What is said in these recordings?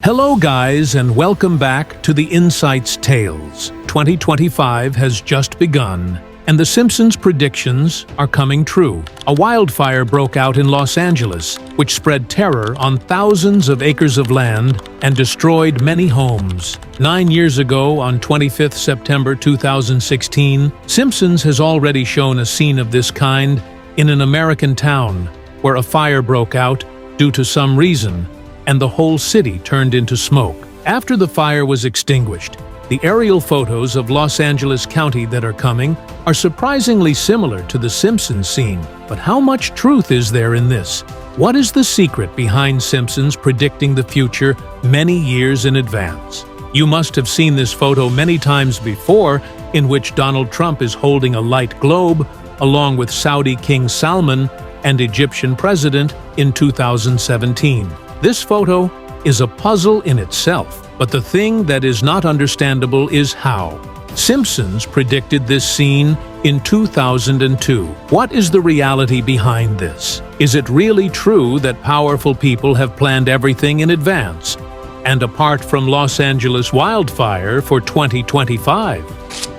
Hello guys, and welcome back to the Insights Tales. 2025 has just begun, and the Simpsons' predictions are coming true. A wildfire broke out in Los Angeles, which spread terror on thousands of acres of land and destroyed many homes. 9 years ago, on 25th September 2016, Simpsons has already shown a scene of this kind in an American town, where a fire broke out due to some reason, and the whole city turned into smoke. After the fire was extinguished, the aerial photos of Los Angeles County that are coming are surprisingly similar to the Simpsons scene. But how much truth is there in this? What is the secret behind Simpsons predicting the future many years in advance? You must have seen this photo many times before, in which Donald Trump is holding a light globe, along with Saudi King Salman and Egyptian President in 2017. This photo is a puzzle in itself, but the thing that is not understandable is how. Simpsons predicted this scene in 2002. What is the reality behind this? Is it really true that powerful people have planned everything in advance? And apart from Los Angeles wildfire for 2025,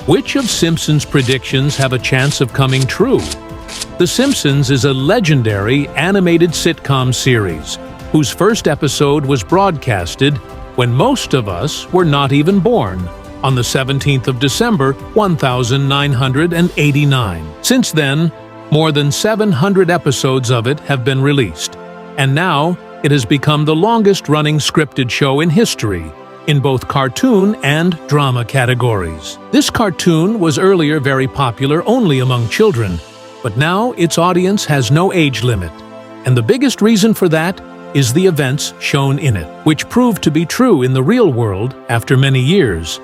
which of Simpsons' predictions have a chance of coming true? The Simpsons is a legendary animated sitcom series whose first episode was broadcasted when most of us were not even born, on the 17th of December, 1989. Since then, more than 700 episodes of it have been released, and now it has become the longest-running scripted show in history, in both cartoon and drama categories. This cartoon was earlier very popular only among children, but now its audience has no age limit, and the biggest reason for that is the events shown in it, which proved to be true in the real world after many years.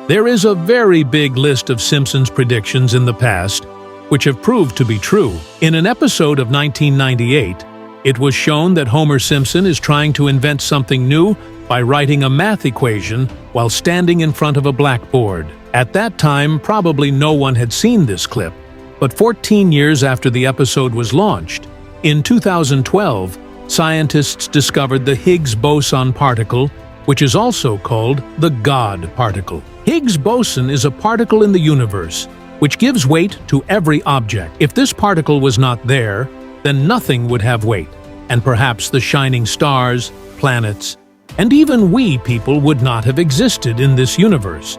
There is a very big list of Simpsons predictions in the past, which have proved to be true. In an episode of 1998, it was shown that Homer Simpson is trying to invent something new by writing a math equation while standing in front of a blackboard. At that time, probably no one had seen this clip, but 14 years after the episode was launched, in 2012, scientists discovered the Higgs boson particle, which is also called the God particle. Higgs boson is a particle in the universe, which gives weight to every object. If this particle was not there, then nothing would have weight, and perhaps the shining stars, planets, and even we people would not have existed in this universe.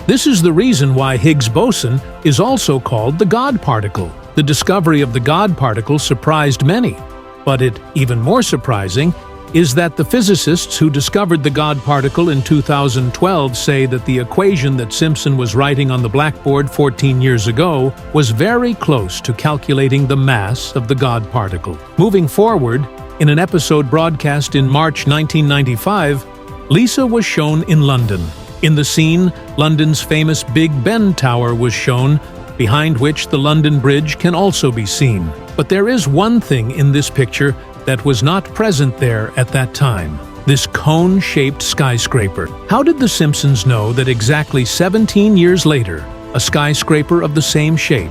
This is the reason why Higgs boson is also called the God particle. The discovery of the God particle surprised many. But even more surprising is that the physicists who discovered the God particle in 2012 say that the equation that Simpson was writing on the blackboard 14 years ago was very close to calculating the mass of the God particle. Moving forward, in an episode broadcast in March 1995, Lisa was shown in London. In the scene, London's famous Big Ben Tower was shown, behind which the London Bridge can also be seen. But there is one thing in this picture that was not present there at that time: this cone-shaped skyscraper. How did the Simpsons know that exactly 17 years later, a skyscraper of the same shape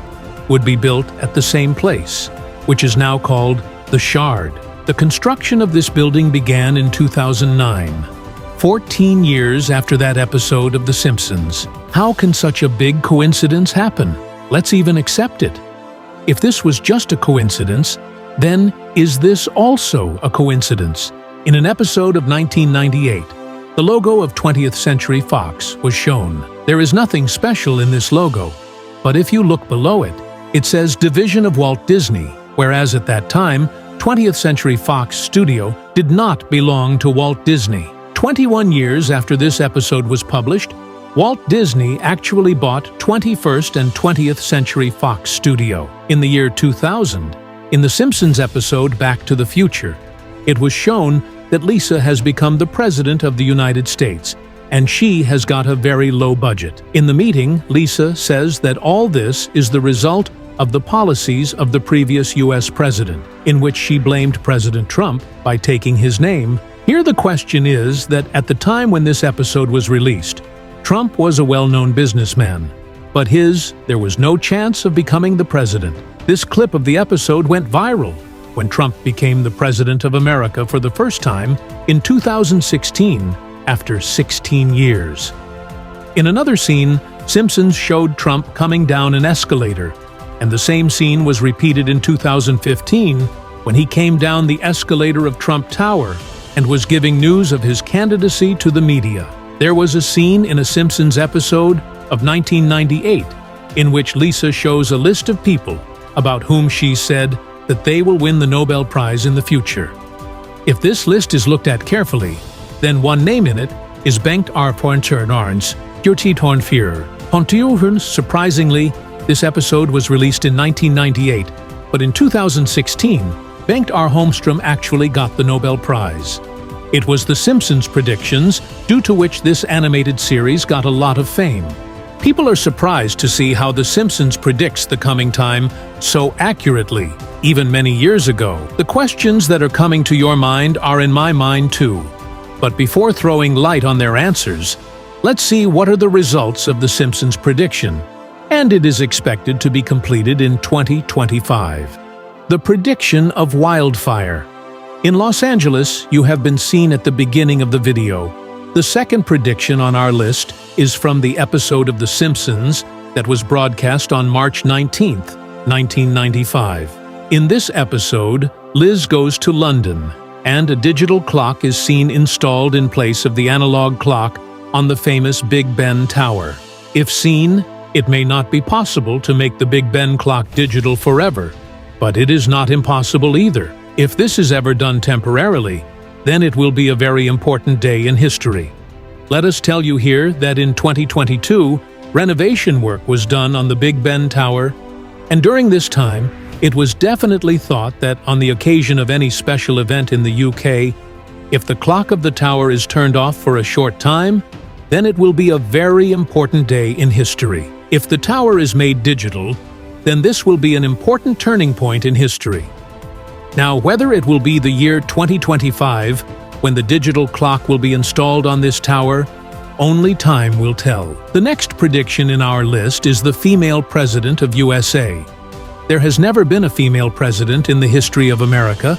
would be built at the same place, which is now called the Shard? The construction of this building began in 2009, 14 years after that episode of The Simpsons. How can such a big coincidence happen? Let's even accept it. If this was just a coincidence, then is this also a coincidence? In an episode of 1998, the logo of 20th Century Fox was shown. There is nothing special in this logo, but if you look below it, it says Division of Walt Disney, whereas at that time, 20th Century Fox Studio did not belong to Walt Disney. 21 years after this episode was published, Walt Disney actually bought 21st and 20th Century Fox Studio. In the year 2000, in the Simpsons episode Back to the Future, it was shown that Lisa has become the President of the United States, and she has got a very low budget. In the meeting, Lisa says that all this is the result of the policies of the previous U.S. president, in which she blamed President Trump by taking his name. Here the question is that at the time when this episode was released, Trump was a well-known businessman, but there was no chance of becoming the president. This clip of the episode went viral, when Trump became the President of America for the first time in 2016, after 16 years. In another scene, Simpsons showed Trump coming down an escalator, and the same scene was repeated in 2015 when he came down the escalator of Trump Tower and was giving news of his candidacy to the media. There was a scene in a Simpsons episode of 1998 in which Lisa shows a list of people about whom she said that they will win the Nobel Prize in the future. If this list is looked at carefully, then one name in it is Bengt R. Pointernarns, Jurtitornfyrer. Pontjorhund. Surprisingly, this episode was released in 1998, but in 2016, Bengt R. Holmstrom actually got the Nobel Prize. It was The Simpsons predictions, due to which this animated series got a lot of fame. People are surprised to see how The Simpsons predicts the coming time so accurately, even many years ago. The questions that are coming to your mind are in my mind too. But before throwing light on their answers, let's see what are the results of The Simpsons prediction, and it is expected to be completed in 2025. The prediction of wildfire. In Los Angeles, you have been seen at the beginning of the video. The second prediction on our list is from the episode of The Simpsons that was broadcast on March 19, 1995. In this episode, Liz goes to London, and a digital clock is seen installed in place of the analog clock on the famous Big Ben Tower. If seen, it may not be possible to make the Big Ben clock digital forever, but it is not impossible either. If this is ever done temporarily, then it will be a very important day in history. Let us tell you here that in 2022, renovation work was done on the Big Ben Tower, and during this time, it was definitely thought that on the occasion of any special event in the UK, if the clock of the tower is turned off for a short time, then it will be a very important day in history. If the tower is made digital, then this will be an important turning point in history. Now, whether it will be the year 2025, when the digital clock will be installed on this tower, only time will tell. The next prediction in our list is the female president of USA. There has never been a female president in the history of America,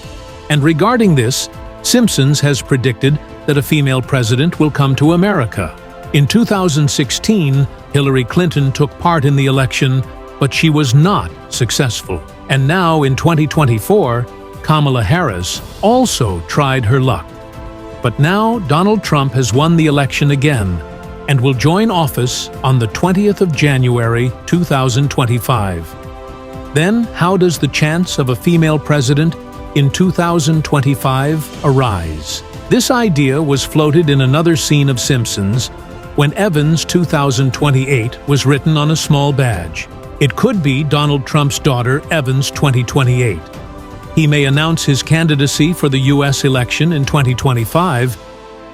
and regarding this, Simpsons has predicted that a female president will come to America. In 2016, Hillary Clinton took part in the election, but she was not successful. And now in 2024, Kamala Harris also tried her luck. But now Donald Trump has won the election again and will join office on the 20th of January 2025. Then how does the chance of a female president in 2025 arise? This idea was floated in another scene of Simpsons when Evans 2028 was written on a small badge. It could be Donald Trump's daughter Evans 2028. He may announce his candidacy for the U.S. election in 2025,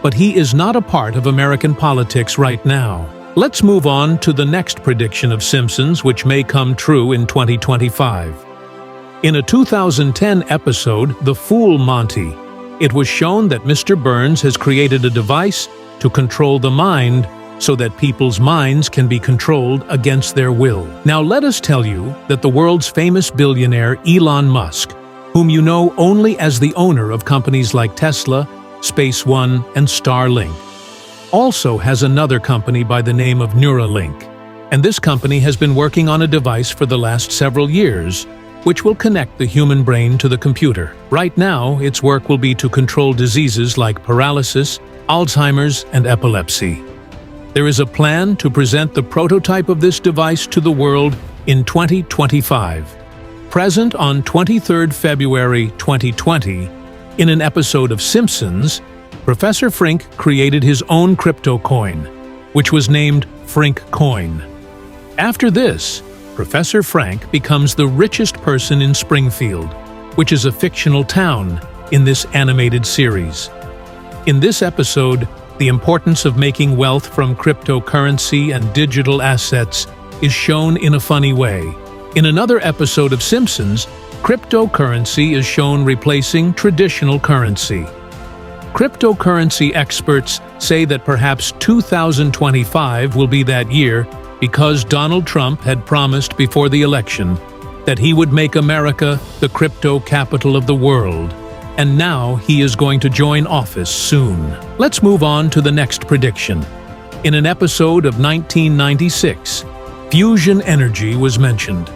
but he is not a part of American politics right now. Let's move on to the next prediction of Simpsons, which may come true in 2025. In a 2010 episode, The Fool Monty, it was shown that Mr. Burns has created a device to control the mind so that people's minds can be controlled against their will. Now let us tell you that the world's famous billionaire Elon Musk, whom you know only as the owner of companies like Tesla, Space One, and Starlink, also has another company by the name of Neuralink. And this company has been working on a device for the last several years, which will connect the human brain to the computer. Right now, its work will be to control diseases like paralysis, Alzheimer's, and epilepsy. There is a plan to present the prototype of this device to the world in 2025. Present on 23 February 2020, in an episode of Simpsons, Professor Frink created his own crypto coin, which was named Frink Coin. After this, Professor Frank becomes the richest person in Springfield, which is a fictional town in this animated series. In this episode, the importance of making wealth from cryptocurrency and digital assets is shown in a funny way. In another episode of Simpsons, cryptocurrency is shown replacing traditional currency. Cryptocurrency experts say that perhaps 2025 will be that year because Donald Trump had promised before the election that he would make America the crypto capital of the world. And now he is going to join office soon. Let's move on to the next prediction. In an episode of 1996, fusion energy was mentioned.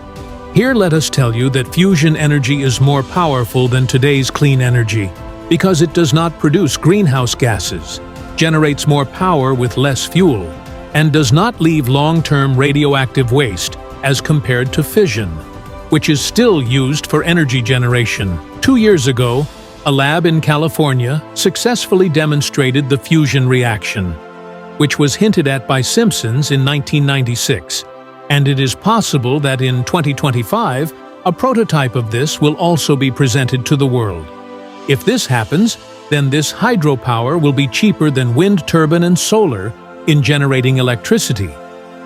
Here let us tell you that fusion energy is more powerful than today's clean energy because it does not produce greenhouse gases, generates more power with less fuel, and does not leave long-term radioactive waste as compared to fission, which is still used for energy generation. 2 years ago, a lab in California successfully demonstrated the fusion reaction, which was hinted at by Simpsons in 1996, and it is possible that in 2025, a prototype of this will also be presented to the world. If this happens, then this hydropower will be cheaper than wind turbine and solar in generating electricity,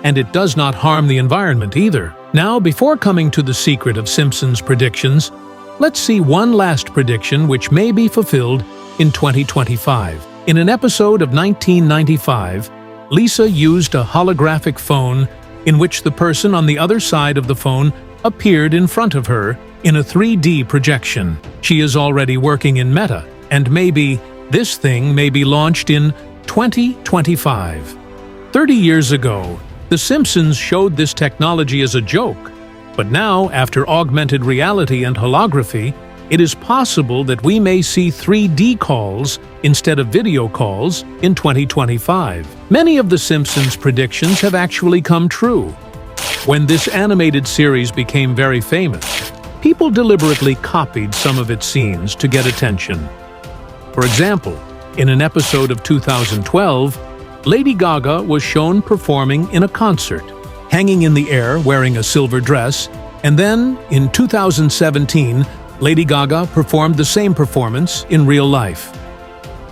and it does not harm the environment either. Now, before coming to the secret of Simpsons' predictions, let's see one last prediction which may be fulfilled in 2025. In an episode of 1995, Lisa used a holographic phone in which the person on the other side of the phone appeared in front of her in a 3D projection. She is already working in Meta, and maybe this thing may be launched in 2025. 30 years ago, The Simpsons showed this technology as a joke, but now, after augmented reality and holography, it is possible that we may see 3D calls instead of video calls in 2025. Many of The Simpsons' predictions have actually come true. When this animated series became very famous, people deliberately copied some of its scenes to get attention. For example, in an episode of 2012, Lady Gaga was shown performing in a concert, hanging in the air wearing a silver dress, and then, in 2017, Lady Gaga performed the same performance in real life.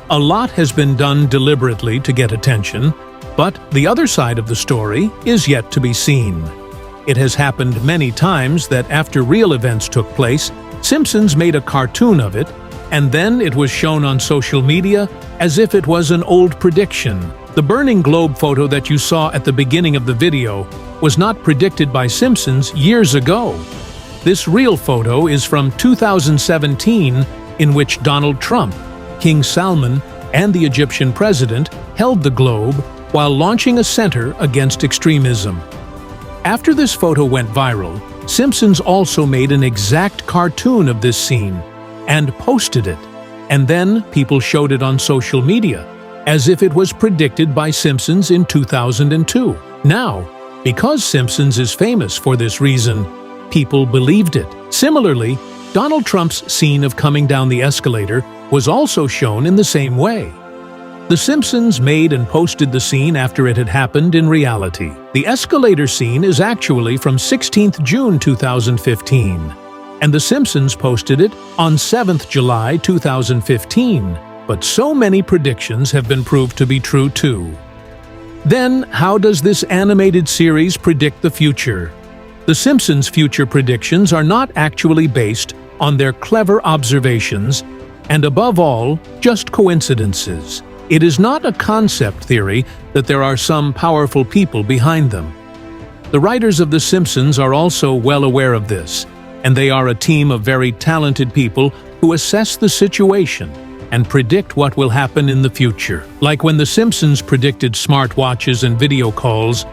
A lot has been done deliberately to get attention, but the other side of the story is yet to be seen. It has happened many times that after real events took place, Simpsons made a cartoon of it, and then it was shown on social media as if it was an old prediction. The burning globe photo that you saw at the beginning of the video was not predicted by Simpsons years ago. This real photo is from 2017, in which Donald Trump, King Salman, and the Egyptian president held the globe while launching a center against extremism. After this photo went viral, Simpsons also made an exact cartoon of this scene and posted it, and then people showed it on social media, as if it was predicted by Simpsons in 2002. Now, because Simpsons is famous for this reason, people believed it. Similarly, Donald Trump's scene of coming down the escalator was also shown in the same way. The Simpsons made and posted the scene after it had happened in reality. The escalator scene is actually from 16th June 2015, and The Simpsons posted it on 7th July 2015. But so many predictions have been proved to be true too. Then, how does this animated series predict the future? The Simpsons' future predictions are not actually based on their clever observations, and above all, just coincidences. It is not a concept theory that there are some powerful people behind them. The writers of The Simpsons are also well aware of this, and they are a team of very talented people who assess the situation and predict what will happen in the future. Like when The Simpsons predicted smartwatches and video calls,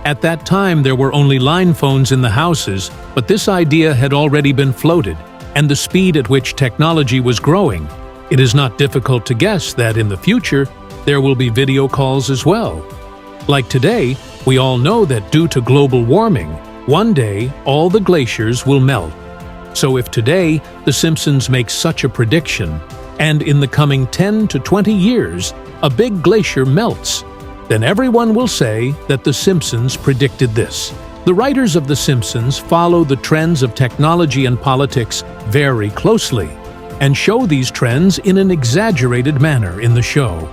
at that time there were only line phones in the houses, but this idea had already been floated, and the speed at which technology was growing, it is not difficult to guess that in the future there will be video calls as well. Like today, we all know that due to global warming, one day all the glaciers will melt. So if today The Simpsons makes such a prediction, and in the coming 10 to 20 years, a big glacier melts, then everyone will say that The Simpsons predicted this. The writers of The Simpsons follow the trends of technology and politics very closely, and show these trends in an exaggerated manner in the show.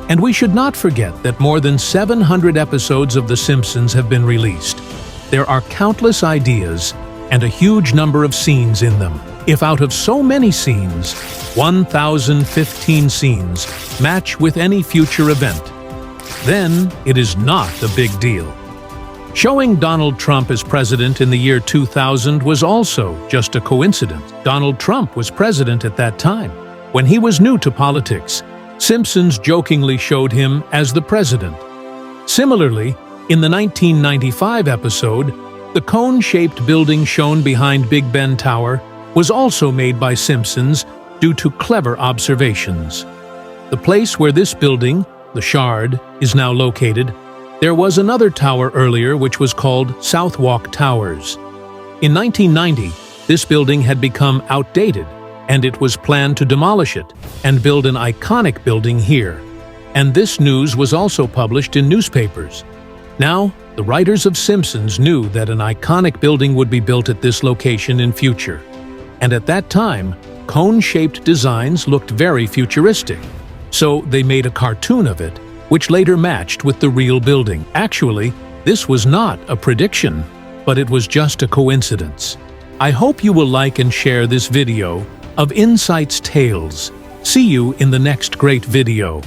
And we should not forget that more than 700 episodes of The Simpsons have been released. There are countless ideas and a huge number of scenes in them. If out of so many scenes, 1,015 scenes match with any future event, then it is not a big deal. Showing Donald Trump as president in the year 2000 was also just a coincidence. Donald Trump was president at that time. When he was new to politics, Simpsons jokingly showed him as the president. Similarly, in the 1995 episode, the cone-shaped building shown behind Big Ben Tower was also made by Simpsons due to clever observations. The place where this building, the Shard, is now located, there was another tower earlier which was called Southwark Towers. In 1990, this building had become outdated, and it was planned to demolish it and build an iconic building here. And this news was also published in newspapers. Now, the writers of Simpsons knew that an iconic building would be built at this location in future. And at that time, cone-shaped designs looked very futuristic. So they made a cartoon of it, which later matched with the real building. Actually, this was not a prediction, but it was just a coincidence. I hope you will like and share this video of Insight's Tales. See you in the next great video.